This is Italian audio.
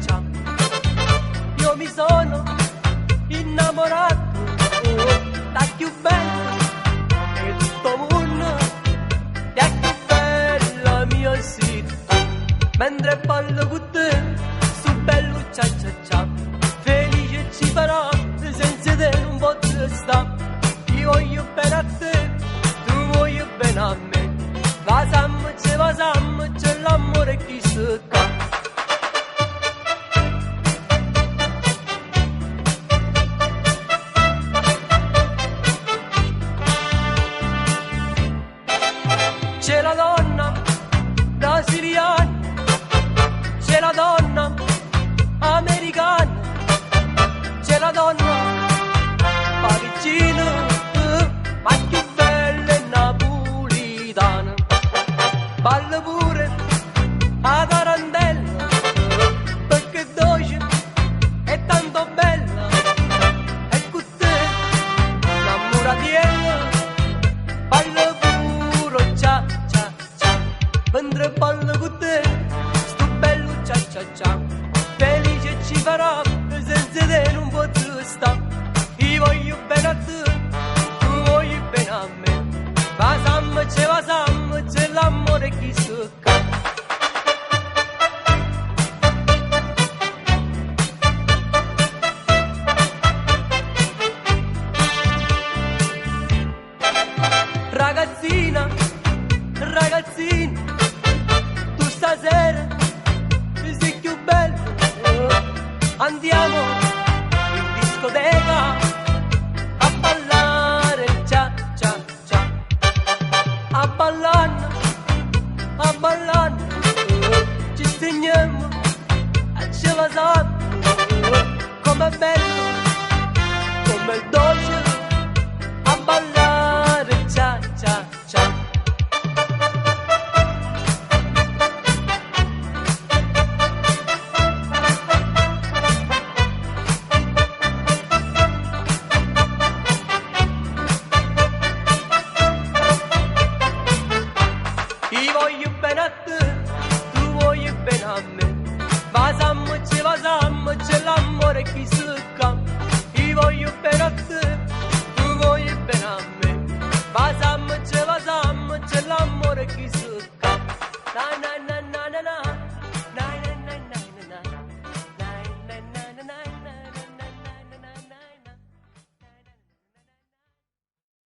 cia. Io mi sono innamorato da più bello e tutto mondo è più bella mia città. Mentre parlo con te su bello cia cia cia, felice ci farà senza te non posso sta. Io voglio bene a te, tu voglio bene a me, vasam c'è l'amore che si sta. C'è la donna brasiliana, c'è la donna americana, c'è la donna parigina, ma più bella è napolitana. Balla pure a tarantella, perché dolce è tanto bella, e con te innamoratiella. Balla pure cia cia cia, mentre ballo con te sto bello cia cia cia, felice ci farà senza te non posso sta. Io voglio bene a te, tu voglio bene a me, vasam c'è l'amore che si sta. Ragazzina, ragazzina, tu stasera sei più bello, andiamo in discoteca a ballare cia cia cia, a ballare, ci stringiamo, ci vasiamo, com'è bello